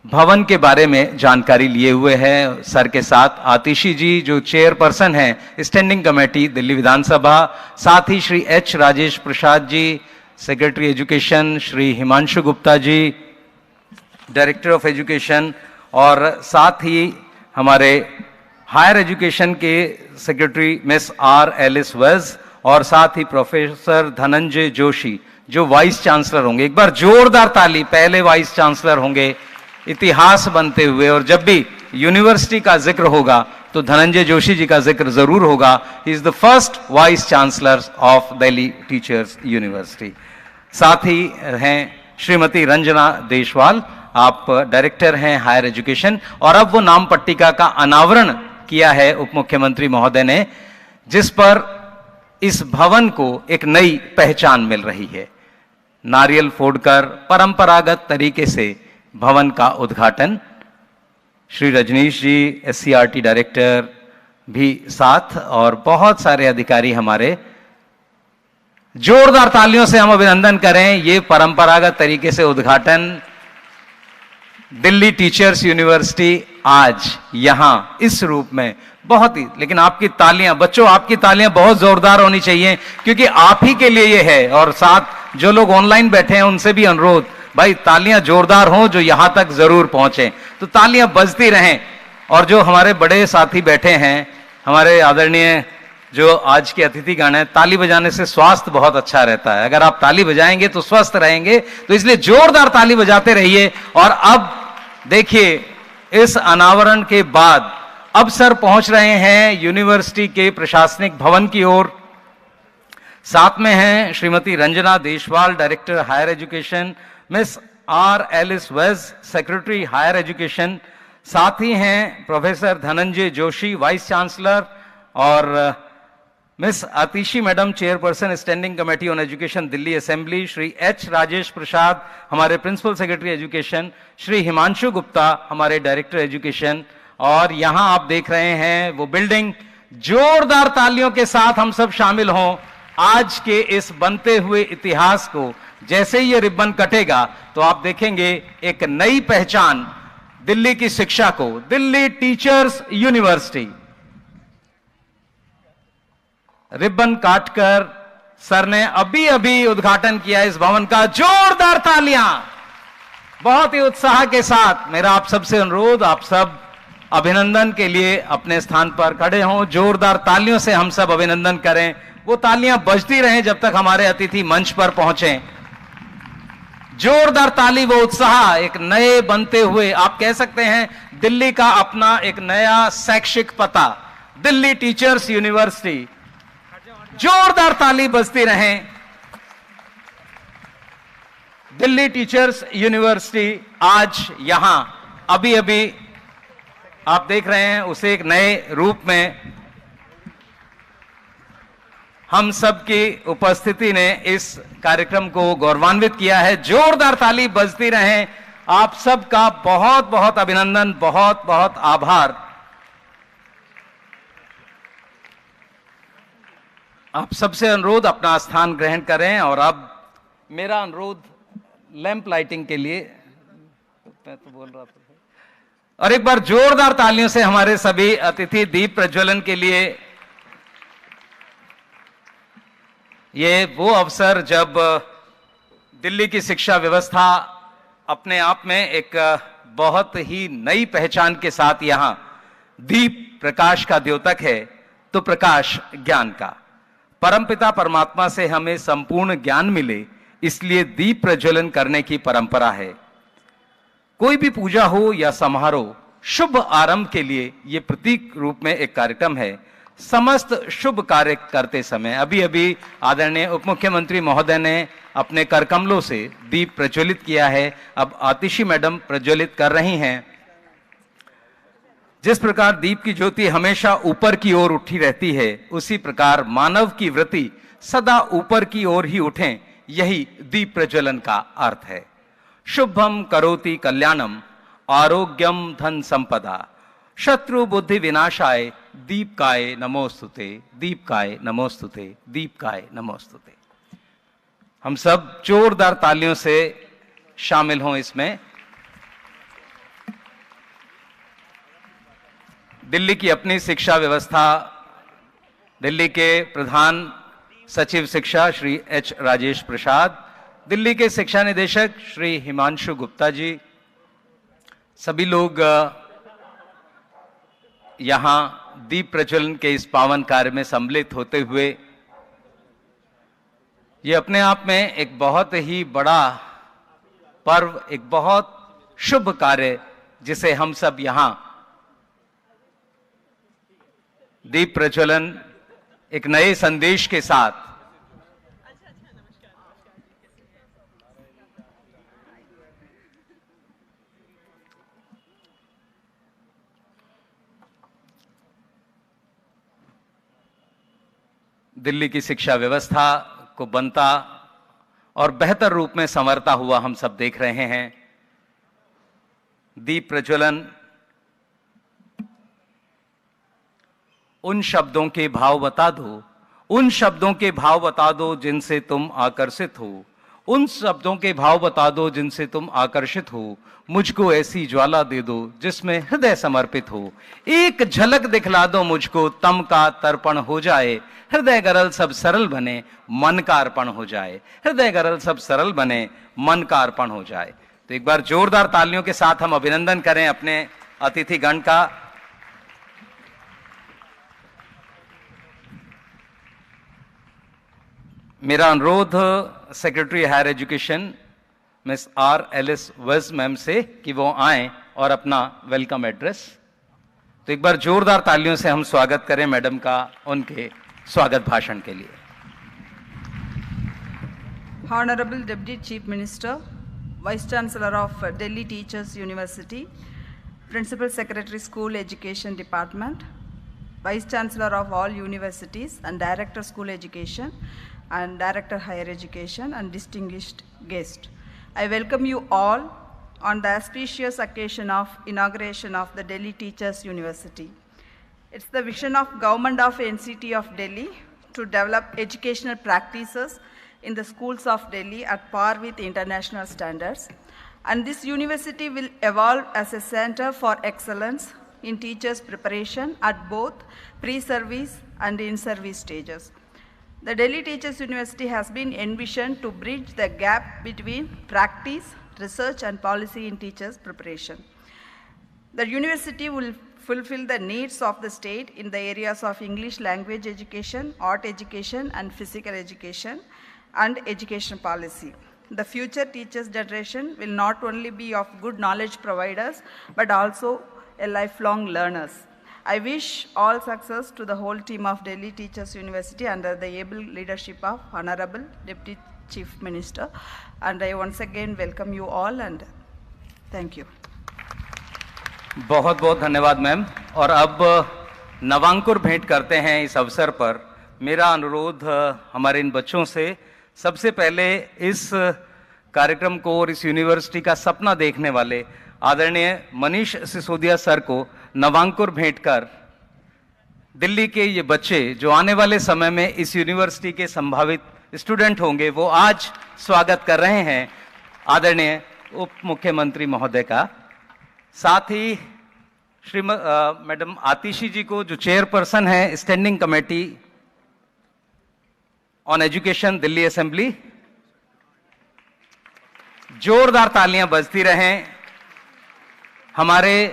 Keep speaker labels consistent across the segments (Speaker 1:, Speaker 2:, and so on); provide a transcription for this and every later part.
Speaker 1: भवन के बारे में जानकारी लिए हुए हैं सर के साथ आतिशी जी जो चेयरपर्सन हैं स्टैंडिंग कमेटी दिल्ली विधानसभा, साथ ही Shri H Rajesh Prasad ji secretary education, Shri Himanshu Gupta ji director of education, और साथ ही हमारे हायर एजुकेशन के secretary miss R Alice Vaz, और साथ ही प्रोफेसर धनंजय जोशी जो वाइस चांसलर होंगे। एक बार जोरदार ताली, पहले वाइस चांसलर होंगे इतिहास बनते हुए, और जब भी यूनिवर्सिटी का जिक्र होगा तो धनंजय जोशी जी का जिक्र जरूर होगा। He is the first vice chancellor of Delhi teachers university. साथ ही हैं श्रीमती रंजना देशवाल, आप डायरेक्टर हैं हायर एजुकेशन, और अब वो नाम पट्टिका का अनावरण किया है उप मुख्यमंत्री महोदय ने, जिस पर इस भवन को एक नई पहचान मिल रही है। नारियल फोड़कर परंपरागत तरीके से भवन का उद्घाटन, श्री रजनीश जी एससीईआरटी डायरेक्टर भी साथ, और बहुत सारे अधिकारी हमारे। जोरदार तालियों से हम अभिनंदन करें ये परंपरागत तरीके से उद्घाटन। दिल्ली टीचर्स यूनिवर्सिटी आज यहां इस रूप में बहुत ही, लेकिन आपकी तालियां बच्चों, आपकी तालियां बहुत जोरदार होनी चाहिए क्योंकि आप ही के लिए ये है। और साथ जो लोग ऑनलाइन बैठे हैं उनसे भी अनुरोध, भाई तालियां जोरदार हों जो यहां तक जरूर पहुंचे, तो तालियां बजती रहें। और जो हमारे बड़े साथी बैठे हैं, हमारे आदरणीय जो आज के अतिथिगण हैं, ताली बजाने से स्वास्थ्य बहुत अच्छा रहता है। अगर आप ताली बजाएंगे तो स्वस्थ रहेंगे, तो इसलिए जोरदार ताली बजाते रहिए। और अब देखिए इस अनावरण के बाद अब सर पहुंच रहे हैं यूनिवर्सिटी के प्रशासनिक भवन की ओर। साथ में हैं Shrimati Ranjana Deshwal director higher education, miss R Alice veg secretary higher education, साथ ही हैं professor Dhananjay Joshi vice chancellor, और miss Atishi madam chairperson standing committee on education Delhi assembly, Shri H Rajesh Prasad हमारे principal secretary education, Shri Himanshu Gupta हमारे डायरेक्टर एजुकेशन। और यहां आप देख रहे हैं वो बिल्डिंग। जोरदार तालियों के साथ हम सब शामिल हों आज के इस बनते हुए इतिहास को। जैसे ही ये रिबन कटेगा तो आप देखेंगे एक नई पहचान दिल्ली की शिक्षा को, दिल्ली टीचर्स यूनिवर्सिटी। रिबन काटकर सर ने अभी अभी उद्घाटन किया इस भवन का। जोरदार तालियां बहुत ही उत्साह के साथ। मेरा आप सबसे अनुरोध, आप सब अभिनंदन के लिए अपने स्थान पर खड़े हों। जोरदार तालियों से हम सब अभिनंदन करें। वो तालियां बजती रहें जब तक हमारे अतिथि मंच पर पहुंचे। जोरदार ताली, वो उत्साह, एक नए बनते हुए, आप कह सकते हैं दिल्ली का अपना एक नया शैक्षिक पता, दिल्ली टीचर्स यूनिवर्सिटी। जोरदार ताली बजती रहें। दिल्ली टीचर्स यूनिवर्सिटी आज यहां अभी अभी आप देख रहे हैं उसे एक नए रूप में। हम सबकी उपस्थिति ने इस कार्यक्रम को गौरवान्वित किया है। जोरदार ताली बजती रहें। आप सबका बहुत बहुत अभिनंदन, बहुत बहुत आभार। आप सबसे अनुरोध अपना स्थान ग्रहण करें। और अब मेरा अनुरोध लैंप लाइटिंग के लिए, मैं तो बोल रहा था, और एक बार जोरदार तालियों से हमारे सभी अतिथि दीप प्रज्वलन के लिए। ये वो अवसर जब दिल्ली की शिक्षा व्यवस्था अपने आप में एक बहुत ही नई पहचान के साथ यहां दीप प्रकाश का द्योतक है, तो प्रकाश ज्ञान का। परमपिता परमात्मा से हमें संपूर्ण ज्ञान मिले, इसलिए दीप प्रज्वलन करने की परंपरा है। कोई भी पूजा हो या समारोह, शुभ आरंभ के लिए यह प्रतीक रूप में एक कार्यक्रम है। समस्त शुभ कार्य करते समय अभी अभी आदरणीय उप मुख्यमंत्री महोदय ने अपने करकमलों से दीप प्रज्वलित किया है। अब आतिशी मैडम प्रज्वलित कर रही हैं। जिस प्रकार दीप की ज्योति हमेशा ऊपर की ओर उठी रहती है, उसी प्रकार मानव की वृत्ति सदा ऊपर की ओर ही उठे, यही दीप प्रज्वलन का अर्थ है। शुभम करोति कल्याणम आरोग्यम धन संपदा शत्रु बुद्धि विनाशाय दीपकाय नमोस्तुते, दीपकाय नमोस्तुते, दीपकाय नमोस्तुते। हम सब जोरदार तालियों से शामिल हों इसमें। दिल्ली की अपनी शिक्षा व्यवस्था, दिल्ली के प्रधान सचिव शिक्षा श्री एच राजेश प्रसाद, दिल्ली के शिक्षा निदेशक श्री हिमांशु गुप्ता जी, सभी लोग यहां दीप प्रज्वलन के इस पावन कार्य में सम्मिलित होते हुए, ये अपने आप में एक बहुत ही बड़ा पर्व, एक बहुत शुभ कार्य जिसे हम सब यहां दीप प्रज्वलन एक नए संदेश के साथ दिल्ली की शिक्षा व्यवस्था को बनता और बेहतर रूप में संवरता हुआ हम सब देख रहे हैं। दीप प्रज्वलन उन शब्दों के भाव बता दो, उन शब्दों के भाव बता दो जिनसे तुम आकर्षित हो, उन शब्दों के भाव बता दो जिनसे तुम आकर्षित हो, मुझको ऐसी ज्वाला दे दो जिसमें हृदय समर्पित हो, एक झलक दिखला दो मुझको तम का तर्पण हो जाए, हृदय गरल सब सरल बने मन का अर्पण हो जाए, हृदय गरल सब सरल बने मन का अर्पण हो जाए। तो एक बार जोरदार तालियों के साथ हम अभिनंदन करें अपने अतिथिगण का। मेरा अनुरोध secretary higher education miss R Alice Vaz ma'am से कि वो आए और अपना वेलकम एड्रेस। तो एक बार जोरदार तालियों से हम स्वागत करें मैडम का उनके स्वागत भाषण के लिए।
Speaker 2: Honorable Deputy Chief Minister, Vice Chancellor of Delhi Teachers University, Principal Secretary School Education Department, Vice Chancellor of all universities and Director School Education and Director Higher Education and distinguished guest. I welcome you all on the auspicious occasion of inauguration of the Delhi Teachers University. It's the vision of Government of NCT of Delhi to develop educational practices in the schools of Delhi at par with international standards. And this university will evolve as a center for excellence in teachers' preparation at both pre-service and in-service stages. The Delhi Teachers University has been envisioned to bridge the gap between practice, research, and policy in teachers' preparation. The university will fulfill the needs of the state in the areas of English language education, art education, and physical education, and education policy. The future teachers generation will not only be of good knowledge providers, but also a lifelong learners. I wish all success to the whole team of Delhi Teachers University under the able leadership of Honorable Deputy Chief Minister. And I once again welcome you all and thank you.
Speaker 1: बहुत बहुत धन्यवाद ma'am. और अब नवांकुर भेंट करते हैं इस अवसर पर। मेरा अनुरोध हमारे इन बच्चों से, सबसे पहले इस कार्यक्रम को और इस यूनिवर्सिटी का सपना देखने वाले आदरणीय मनीष सिसोदिया सर को नवांकुर भेंट कर दिल्ली के ये बच्चे जो आने वाले समय में इस यूनिवर्सिटी के संभावित स्टूडेंट होंगे, वो आज स्वागत कर रहे हैं आदरणीय उप मुख्यमंत्री महोदय का। साथ ही श्री मैडम आतिशी जी को, जो चेयरपर्सन है standing committee on education Delhi assembly. जोरदार तालियां बजती रहें। हमारे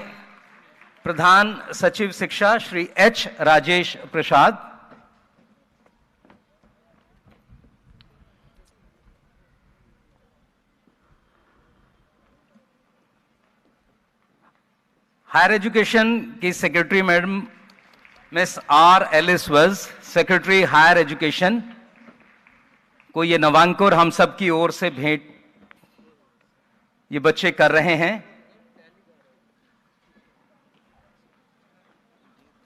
Speaker 1: प्रधान सचिव शिक्षा Shri H Rajesh Prasad, higher education की secretary madam miss R Alice veg, secretary higher education को ये नवांकुर हम सब की ओर से भेंट ये बच्चे कर रहे हैं।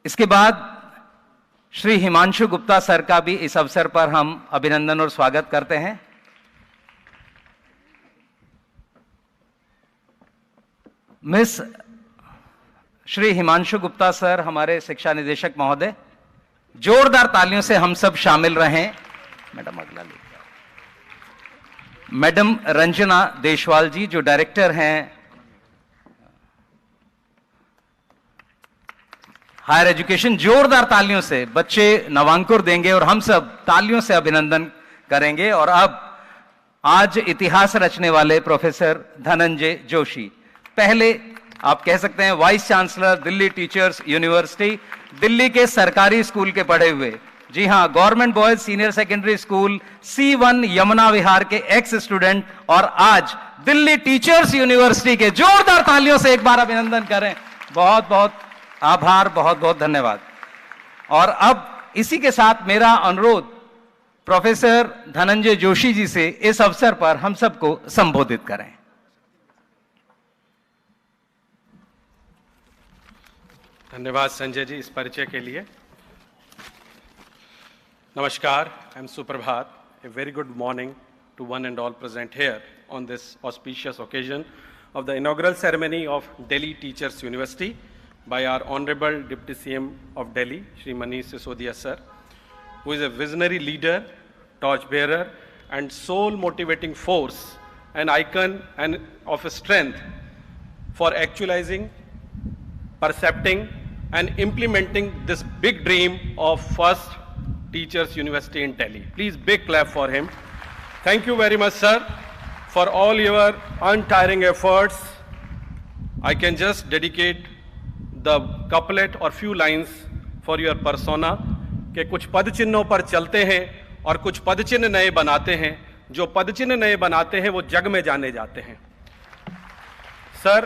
Speaker 1: इसके बाद श्री हिमांशु गुप्ता सर का भी इस अवसर पर हम अभिनंदन और स्वागत करते हैं। मिस श्री हिमांशु गुप्ता सर, हमारे शिक्षा निदेशक महोदय, जोरदार तालियों से हम सब शामिल रहें। मैडम अगला ले। मैडम रंजना देशवाल जी, जो डायरेक्टर हैं हायर एजुकेशन, जोरदार तालियों से बच्चे नवांकुर देंगे और हम सब तालियों से अभिनंदन करेंगे। और अब आज इतिहास रचने वाले प्रोफेसर धनंजय जोशी, पहले आप कह सकते हैं vice chancellor Delhi teachers university, Delhi के सरकारी स्कूल के पढ़े हुए, जी हां, government boys senior secondary school C1 Yamuna Vihar के एक्स स्टूडेंट, और आज दिल्ली टीचर्स यूनिवर्सिटी के। जोरदार तालियों से एक बार अभिनंदन करें। बहुत बहुत आभार, बहुत बहुत धन्यवाद। और अब इसी के साथ मेरा अनुरोध प्रोफेसर धनंजय जोशी जी से इस अवसर पर हम सबको संबोधित करें।
Speaker 3: धन्यवाद संजय जी इस परिचय के लिए। नमस्कार, आई एम सुप्रभात। A very good morning to one and all present here on this auspicious occasion of the inaugural ceremony of Delhi Teachers University by our Honorable Deputy CM of Delhi, Shri Manish Sisodia sir, who is a visionary leader, torchbearer, and soul motivating force, an icon and of strength for actualizing, percepting, and implementing this big dream of first Teachers University in Delhi. Please big clap for him. Thank you very much sir for all your untiring efforts. I can just dedicate the couplet or few lines for your persona कि कुछ पद चिन्हों पर चलते हैं और कुछ पद चिन्ह नए बनाते हैं। जो पद चिन्ह नए बनाते हैं वो जग में जाने जाते हैं। Sir,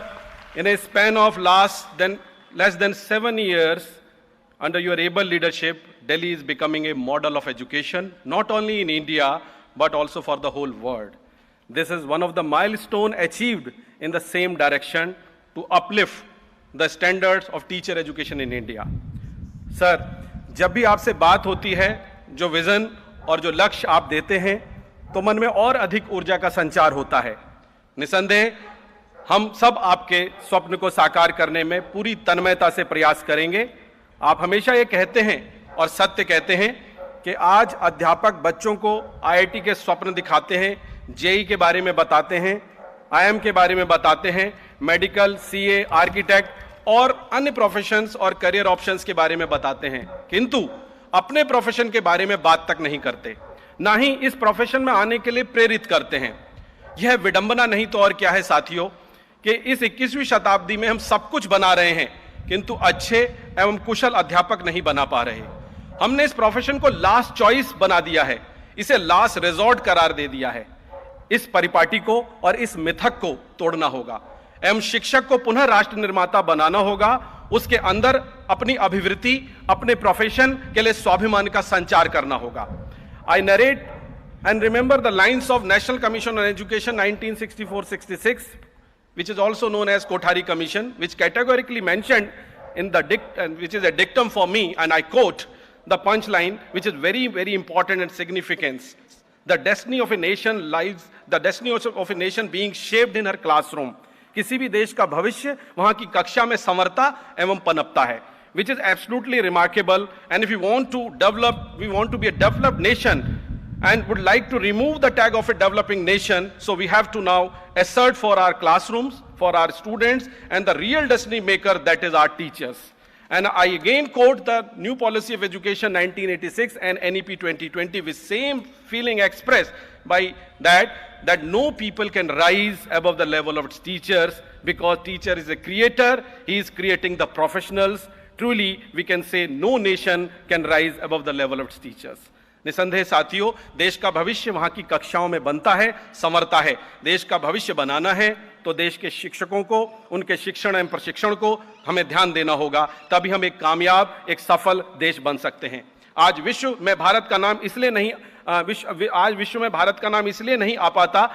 Speaker 3: in a span of less than 7 years, under your able leadership, Delhi is becoming a model of education, not only in India, but also for the whole world. This is one of the milestones achieved in the same direction to uplift the standards of teacher education in India. Sir, जब भी आपसे बात होती है, जो vision और जो लक्ष्य आप देते हैं, तो मन में और अधिक ऊर्जा का संचार होता है। निसंदेह हम सब आपके स्वप्न को साकार करने में पूरी तन्मयता से प्रयास करेंगे। आप हमेशा ये कहते हैं और सत्य कहते हैं कि आज अध्यापक बच्चों को IIT के स्वप्न दिखाते हैं, JEE के बारे में बताते हैं, IIM के बारे में बताते हैं, मेडिकल, CA, आर्किटेक्ट और अन्य प्रोफेशंस और करियर ऑप्शंस के बारे में बताते हैं, किंतु अपने प्रोफेशन के बारे में बात तक नहीं करते, ना ही इस प्रोफेशन में आने के लिए प्रेरित करते हैं। यह विडंबना नहीं तो और क्या है साथियों कि इस 21वीं शताब्दी में हम सब कुछ बना रहे हैं किंतु अच्छे एवं कुशल अध्यापक नहीं बना पा रहे। हमने इस प्रोफेशन को लास्ट चॉइस बना दिया है, इसे लास्ट रिजॉर्ट करार दे दिया है। इस परिपाटी को और इस मिथक को तोड़ना होगा एवं शिक्षक को पुनः राष्ट्र निर्माता बनाना होगा। उसके अंदर अपनी अभिवृत्ति, अपने प्रोफेशन के लिए स्वाभिमान का संचार करना होगा। आई narrate and remember the lines of National Commission on Education 1964-66, which is also known as Kothari Commission, which categorically mentioned in the which is a dictum for me, and I quote the punchline, which is very, very important and significant. The destiny of a nation lies, the destiny of a nation being shaped in her classroom. किसी भी देश का भविष्य वहां की कक्षा में संवरता एवं पनपता है, which is absolutely remarkable. And if we want to develop, we want to be a developed nation and would like to remove the tag of a developing nation, so we have to now assert for our classrooms, for our students, and the real destiny maker, that is our teachers. And I again quote the new policy of education 1986 and NEP 2020 with same feeling expressed by that no people can rise above the level of its teachers, because teacher is a creator, he is creating the professionals. Truly, we can say no nation can rise above the level of its teachers. निसंदेह साथियों, देश का भविष्य वहां की कक्षाओं में बनता है, संवरता है। देश का भविष्य बनाना है तो देश के शिक्षकों को, उनके शिक्षण एवं प्रशिक्षण को हमें ध्यान देना होगा, तभी हम एक कामयाब, एक सफल देश बन सकते हैं। आज विश्व में भारत का नाम इसलिए नहीं आ पाता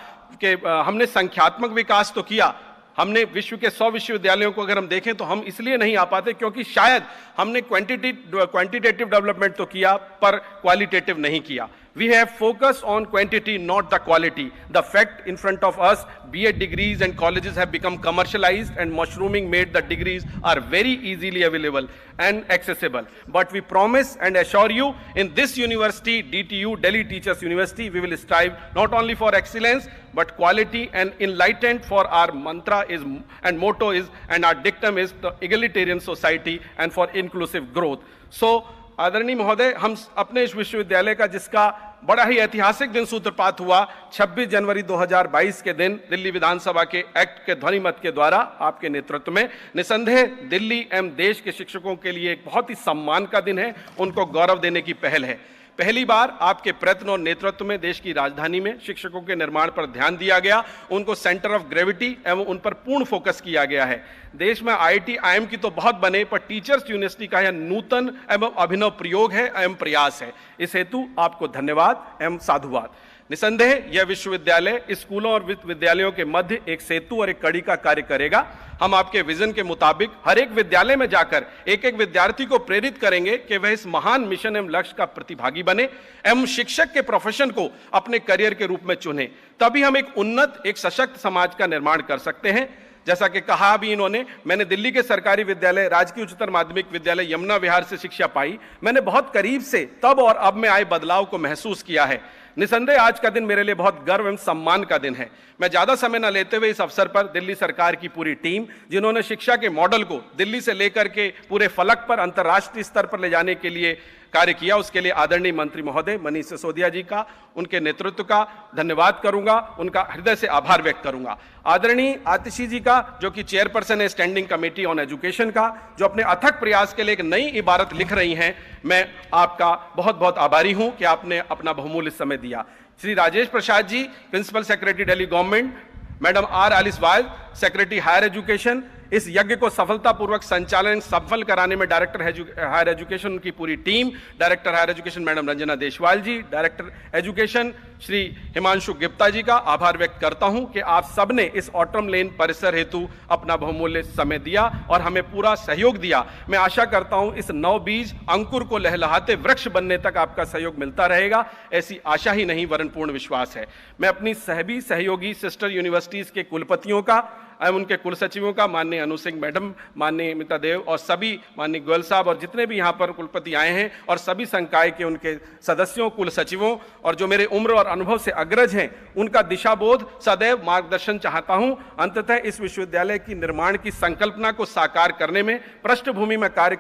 Speaker 3: कि हमने संख्यात्मक विकास तो किया, हमने विश्व के 100 विश्वविद्यालयों को अगर हम देखें तो हम इसलिए नहीं आ पाते क्योंकि शायद हमने क्वांटिटेटिव डेवलपमेंट तो किया पर क्वालिटेटिव नहीं किया। We have focused on quantity, not the quality. The fact in front of us, BA degrees and colleges have become commercialized, and mushrooming made the degrees are very easily available and accessible. But we promise and assure you, in this university, DTU, Delhi Teachers University, we will strive not only for excellence, but quality and enlightened. For our mantra is and motto is and our dictum is the egalitarian society and for inclusive growth. So आदरणीय महोदय, हम अपने इस विश्वविद्यालय का जिसका बड़ा ही ऐतिहासिक दिन सूत्रपात हुआ 26 जनवरी 2022 के दिन दिल्ली विधानसभा के एक्ट के ध्वनिमत के द्वारा आपके नेतृत्व में, निसंदेह दिल्ली एवं देश के शिक्षकों के लिए एक बहुत ही सम्मान का दिन है, उनको गौरव देने की पहल है। पहली बार आपके प्रयत्न और नेतृत्व में देश की राजधानी में शिक्षकों के निर्माण पर ध्यान दिया गया, उनको सेंटर ऑफ ग्रेविटी एवं उन पर पूर्ण फोकस किया गया है। देश में आईआईटी आईएम की तो बहुत बने, पर टीचर्स यूनिवर्सिटी का यह नूतन एवं अभिनव प्रयोग है एवं प्रयास है। इस हेतु आपको धन्यवाद एवं साधुवाद। निसंदेह यह विश्वविद्यालय स्कूलों और विद्यालयों के मध्य एक सेतु और एक कड़ी का कार्य करेगा। हम आपके विजन के मुताबिक हर एक विद्यालय में जाकर एक एक विद्यार्थी को प्रेरित करेंगे कि वह इस महान मिशन एवं लक्ष्य का प्रतिभागी बने एवं शिक्षक के प्रोफेशन को अपने करियर के रूप में चुने। तभी हम एक उन्नत, एक सशक्त समाज का निर्माण कर सकते हैं। जैसा कि कहा भी इन्होंने, मैंने दिल्ली के सरकारी विद्यालय राजकीय उच्चतर माध्यमिक विद्यालय यमुना विहार से शिक्षा पाई। मैंने बहुत करीब से तब और अब में आए बदलाव को महसूस किया है। निसंदेह आज का दिन मेरे लिए बहुत गर्व एवं सम्मान का दिन है। मैं ज्यादा समय न लेते हुए इस अवसर पर दिल्ली सरकार की पूरी टीम, जिन्होंने शिक्षा के मॉडल को दिल्ली से लेकर के पूरे फलक पर अंतर्राष्ट्रीय स्तर पर ले जाने के लिए कार्य किया, उसके लिए आदरणीय मंत्री महोदय मनीष सिसोदिया जी का, उनके नेतृत्व का धन्यवाद करूंगा, उनका हृदय से आभार व्यक्त करूंगा। आदरणीय आतिशी जी का, जो कि चेयरपर्सन है स्टैंडिंग कमेटी ऑन एजुकेशन का, जो अपने अथक प्रयास के लिए एक नई इबारत लिख रही हैं, मैं आपका बहुत बहुत आभारी हूं कि आपने अपना बहुमूल्य समय दिया। Shri Rajesh Prasad ji, principal secretary Delhi government, madam R Alice Vaz, secretary higher education, इस यज्ञ को सफलतापूर्वक संचालन सफल कराने में डायरेक्टर हायर एजुकेशन, उनकी पूरी team, director higher education madam Ranjana Deshwal ji, director education Shri Himanshu Gupta ji का आभार व्यक्त करता हूं कि आप सबने इस ऑटम लेन परिसर हेतु अपना बहुमूल्य समय दिया और हमें पूरा सहयोग दिया। मैं आशा करता हूं इस नव बीज अंकुर को लहलहाते वृक्ष बनने तक आपका सहयोग मिलता रहेगा। ऐसी आशा ही नहीं वरन पूर्ण विश्वास है। मैं अपनी सभी सहयोगी सिस्टर यूनिवर्सिटीज के कुलपतियों का एवं उनके कुल सचिवों का, माननीय अनु सिंह मैडम, माननीय अमिता देव और सभी माननीय गोयल साहब और जितने भी यहाँ पर कुलपति आए हैं, और सभी संकाय के उनके सदस्यों, कुल सचिवों और जो मेरे उम्र और अनुभव से अग्रज हैं, उनका दिशाबोध सदैव मार्गदर्शन चाहता हूं। अंततः इस विश्वविद्यालय की निर्माण की संकल्पना को साकार करने में पृष्ठभूमि में कार्य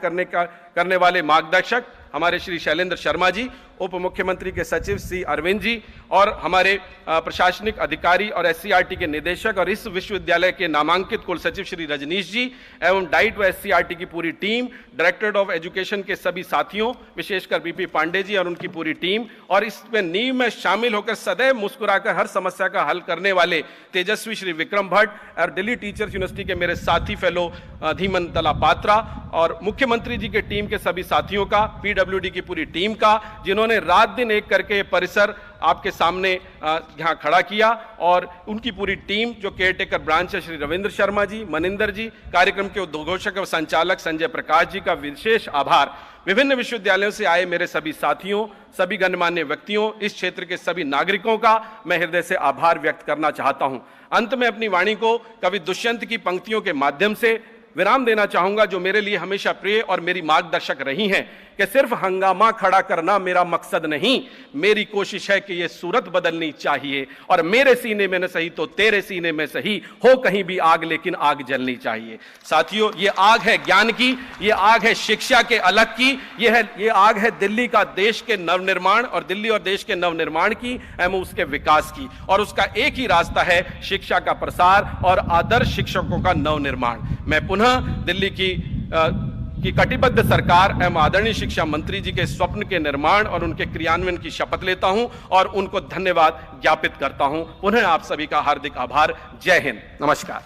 Speaker 3: करने वाले मार्गदर्शक हमारे श्री शैलेंद्र शर्मा जी, उप मुख्यमंत्री के सचिव श्री अरविंद जी और हमारे प्रशासनिक अधिकारी और एससीईआरटी के निदेशक और इस विश्वविद्यालय के नामांकित कुल सचिव श्री रजनीश जी एवं डाइट व एससीईआरटी की पूरी टीम, डायरेक्टरेट ऑफ एजुकेशन के सभी साथियों, विशेषकर बीपी पांडे जी और उनकी पूरी टीम, और इसमें नींव में शामिल होकर सदैव मुस्कुराकर हर समस्या का हल करने वाले तेजस्वी श्री विक्रम भट्ट और दिल्ली टीचर्स यूनिवर्सिटी के मेरे साथी फेलो धीमन तला पात्रा और मुख्यमंत्री जी के टीम के सभी साथियों का, पीडब्ल्यूडी की पूरी टीम का, जिन्होंने रात दिन एक करके परिसर आपके सामने यहाँ खड़ा किया, और उनकी पूरी टीम जो केयरटेकर ब्रांच है श्री रविंद्र शर्मा जी, मनिंदर जी, कार्यक्रम के उद्घोषक और संचालक संजय प्रकाश जी का विशेष आभार। विभिन्न विश्वविद्यालयों से आए मेरे सभी साथियों, सभी गणमान्य व्यक्तियों, इस क्षेत्र के सभी नागरिकों का मैं हृदय से आभार व्यक्त करना चाहता हूं। अंत में अपनी वाणी को कवि दुष्यंत की पंक्तियों के माध्यम से विराम देना चाहूंगा, जो मेरे लिए हमेशा प्रिय और मेरी मार्गदर्शक रही हैं, कि सिर्फ हंगामा खड़ा करना मेरा मकसद नहीं, मेरी कोशिश है कि ये सूरत बदलनी चाहिए, और मेरे सीने में न सही तो तेरे सीने में सही हो कहीं भी आग, लेकिन आग जलनी चाहिए। साथियों, ये आग है ज्ञान की, ये आग है शिक्षा के अलग की, ये आग है दिल्ली का देश के नवनिर्माण और दिल्ली और देश के नवनिर्माण की एवं उसके विकास की, और उसका एक ही रास्ता है शिक्षा का प्रसार और आदर्श शिक्षकों का नवनिर्माण। मैं पुनः दिल्ली की कटिबद्ध सरकार एवं आदरणीय शिक्षा मंत्री जी के स्वप्न के निर्माण और उनके क्रियान्वयन की शपथ लेता हूं और उनको धन्यवाद ज्ञापित करता हूं। पुनः आप सभी का हार्दिक आभार। जय हिंद, नमस्कार।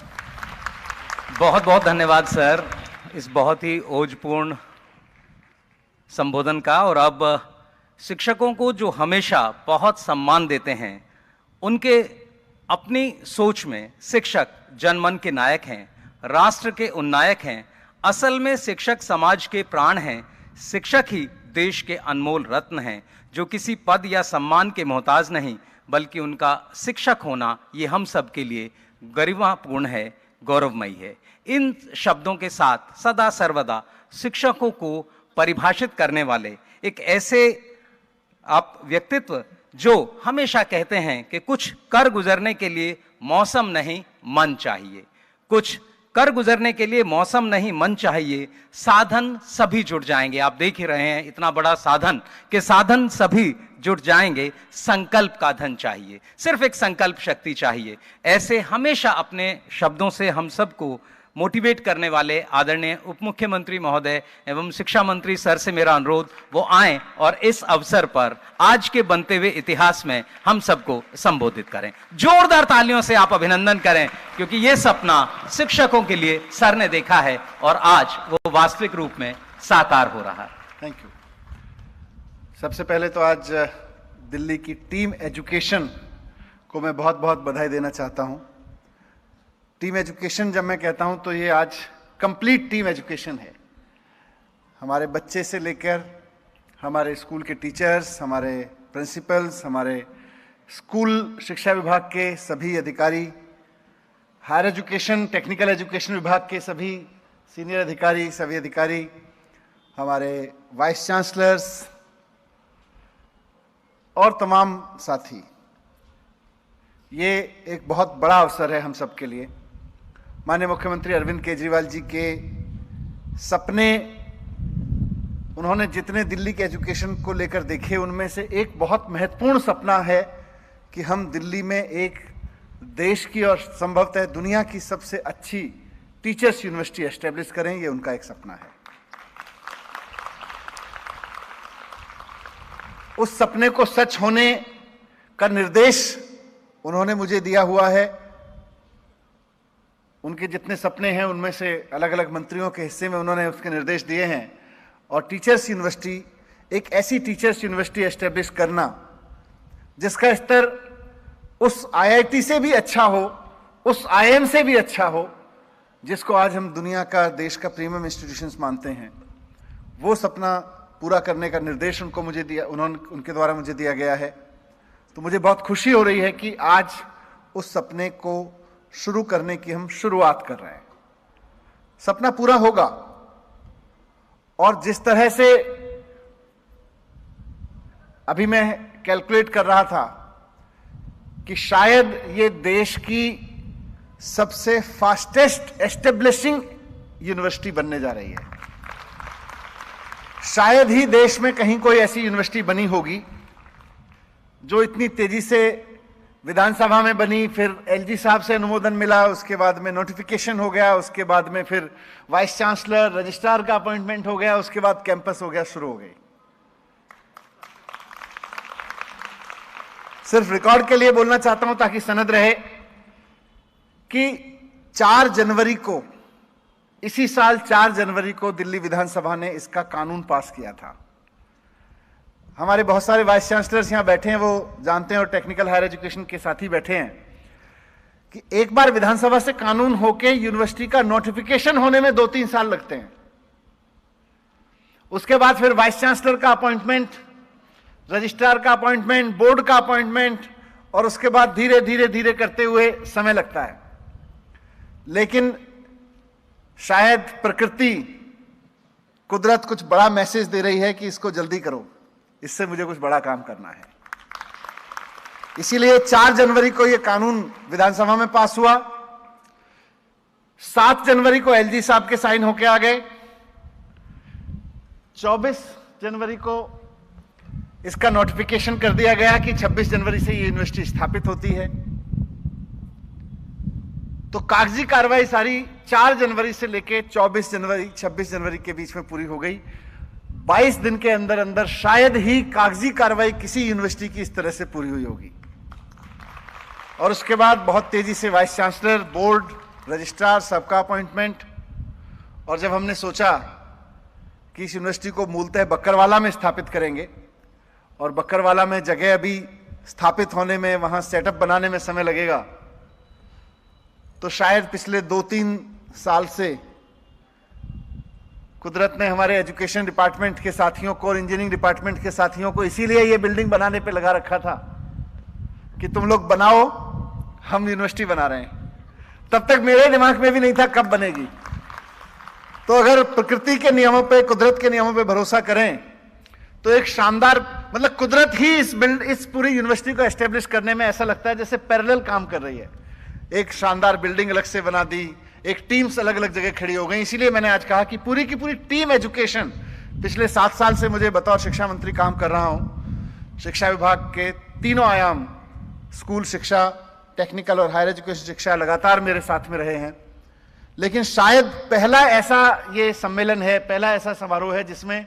Speaker 1: बहुत बहुत धन्यवाद सर इस बहुत ही ओजपूर्ण संबोधन का। और अब शिक्षकों को जो हमेशा बहुत सम्मान देते हैं, उनके अपनी सोच में शिक्षक जनमन के नायक हैं, राष्ट्र के उन्नायक हैं। असल में शिक्षक समाज के प्राण हैं। शिक्षक ही देश के अनमोल रत्न हैं, जो किसी पद या सम्मान के मोहताज नहीं, बल्कि उनका शिक्षक होना ये हम सब के लिए गरिमापूर्ण है, गौरवमयी है। इन शब्दों के साथ सदा सर्वदा शिक्षकों को परिभाषित करने वाले एक ऐसे आप व्यक्तित्व जो हमेशा कहते हैं कि कुछ कर गुजरने के लिए मौसम नहीं मन चाहिए, कुछ कर गुजरने के लिए मौसम नहीं मन चाहिए, साधन सभी जुट जाएंगे। आप देख ही रहे हैं इतना बड़ा साधन कि साधन सभी जुट जाएंगे, संकल्प का धन चाहिए, सिर्फ एक संकल्प शक्ति चाहिए। ऐसे हमेशा अपने शब्दों से हम सबको मोटिवेट करने वाले आदरणीय उप मुख्यमंत्री महोदय एवं शिक्षा मंत्री सर से मेरा अनुरोध वो आएं और इस अवसर पर आज के बनते हुए इतिहास में हम सबको संबोधित करें। जोरदार तालियों से आप अभिनंदन करें, क्योंकि ये सपना शिक्षकों के लिए सर ने देखा है और आज वो वास्तविक रूप में साकार हो रहा है।
Speaker 4: Thank you. सबसे पहले तो आज दिल्ली की टीम एजुकेशन को मैं बहुत बहुत बधाई देना चाहता हूं। टीम एजुकेशन जब मैं कहता हूं तो ये आज कंप्लीट टीम एजुकेशन है। हमारे बच्चे से लेकर हमारे स्कूल के टीचर्स, हमारे प्रिंसिपल्स, हमारे स्कूल शिक्षा विभाग के सभी अधिकारी, हायर एजुकेशन टेक्निकल एजुकेशन विभाग के सभी सीनियर अधिकारी, सभी अधिकारी, हमारे वाइस चांसलर्स और तमाम साथी, ये एक बहुत बड़ा अवसर है हम सब के लिए। माननीय मुख्यमंत्री अरविंद केजरीवाल जी के सपने, उन्होंने जितने दिल्ली के एजुकेशन को लेकर देखे, उनमें से एक बहुत महत्वपूर्ण सपना है कि हम दिल्ली में एक देश की और संभवतः दुनिया की सबसे अच्छी टीचर्स यूनिवर्सिटी एस्टेब्लिश करें। ये उनका एक सपना है। उस सपने को सच होने का निर्देश उन्होंने मुझे दिया हुआ है। उनके जितने सपने हैं उनमें से अलग अलग मंत्रियों के हिस्से में उन्होंने उसके निर्देश दिए हैं। और टीचर्स यूनिवर्सिटी, एक ऐसी टीचर्स यूनिवर्सिटी एस्टेब्लिश करना जिसका स्तर उस आईआईटी से भी अच्छा हो, उस आईएम से भी अच्छा हो, जिसको आज हम दुनिया का, देश का प्रीमियम इंस्टीट्यूशंस मानते हैं, वो सपना पूरा करने का निर्देश मुझे दिया, उनके द्वारा मुझे दिया गया है। तो मुझे बहुत खुशी हो रही है कि आज उस सपने को शुरू करने की हम शुरुआत कर रहे हैं। सपना पूरा होगा और जिस तरह से अभी मैं कैलकुलेट कर रहा था कि शायद ये देश की सबसे फास्टेस्ट एस्टेब्लिशिंग यूनिवर्सिटी बनने जा रही है। शायद ही देश में कहीं कोई ऐसी यूनिवर्सिटी बनी होगी जो इतनी तेजी से विधानसभा में बनी, फिर एलजी साहब से अनुमोदन मिला, उसके बाद में नोटिफिकेशन हो गया, उसके बाद में फिर वाइस चांसलर, रजिस्ट्रार का अपॉइंटमेंट हो गया, उसके बाद कैंपस हो गया, शुरू हो गई। सिर्फ रिकॉर्ड के लिए बोलना चाहता हूं ताकि सनद रहे कि 4 जनवरी को, इसी साल 4 जनवरी को दिल्ली विधानसभा ने इसका कानून पास किया था। हमारे बहुत सारे वाइस चांसलर्स यहां बैठे हैं, वो जानते हैं, और टेक्निकल हायर एजुकेशन के साथी बैठे हैं कि एक बार विधानसभा से कानून होके यूनिवर्सिटी का नोटिफिकेशन होने में 2-3 साल लगते हैं। उसके बाद फिर वाइस चांसलर का अपॉइंटमेंट, रजिस्ट्रार का अपॉइंटमेंट, बोर्ड का अपॉइंटमेंट, और उसके बाद धीरे धीरे धीरे करते हुए समय लगता है। लेकिन शायद प्रकृति, कुदरत कुछ बड़ा मैसेज दे रही है कि इसको जल्दी करो, इससे मुझे कुछ बड़ा काम करना है। इसीलिए 4 जनवरी को यह कानून विधानसभा में पास हुआ। 7 जनवरी को एलजी साहब के साइन होके आ गए। 24 जनवरी को इसका नोटिफिकेशन कर दिया गया कि 26 जनवरी से ये यूनिवर्सिटी स्थापित होती है। तो कागजी कार्रवाई सारी 4 जनवरी से लेके 26 जनवरी के बीच में पूरी हो गई। 22 दिन के अंदर अंदर शायद ही कागजी कार्रवाई किसी यूनिवर्सिटी की इस तरह से पूरी हुई होगी। और उसके बाद बहुत तेजी से वाइस चांसलर, बोर्ड, रजिस्ट्रार, सबका अपॉइंटमेंट। और जब हमने सोचा कि इस यूनिवर्सिटी को मूलतः बक्करवाला में स्थापित करेंगे और बक्करवाला में जगह अभी स्थापित होने में, वहां सेटअप बनाने में समय लगेगा, तो शायद पिछले 2-3 साल से कुदरत ने हमारे एजुकेशन डिपार्टमेंट के साथियों को और इंजीनियरिंग डिपार्टमेंट के साथियों को इसीलिए ये बिल्डिंग बनाने पे लगा रखा था कि तुम लोग बनाओ, हम यूनिवर्सिटी बना रहे हैं। तब तक मेरे दिमाग में भी नहीं था कब बनेगी। तो अगर प्रकृति के नियमों पे, कुदरत के नियमों पे भरोसा करें तो एक शानदार, मतलब कुदरत ही इस पूरी यूनिवर्सिटी को एस्टेब्लिश करने में ऐसा लगता है जैसे पैरेलल काम कर रही है। एक शानदार बिल्डिंग अलग से बना दी, एक टीम्स अलग अलग जगह खड़ी हो गई। इसीलिए मैंने आज कहा कि पूरी की पूरी टीम एजुकेशन, पिछले 7 साल से मुझे बतौर शिक्षा मंत्री काम कर रहा हूं। शिक्षा विभाग के तीनों आयाम, स्कूल शिक्षा, टेक्निकल और हायर एजुकेशन शिक्षा, लगातार मेरे साथ में रहे हैं। लेकिन शायद पहला ऐसा ये सम्मेलन है, पहला ऐसा समारोह है जिसमें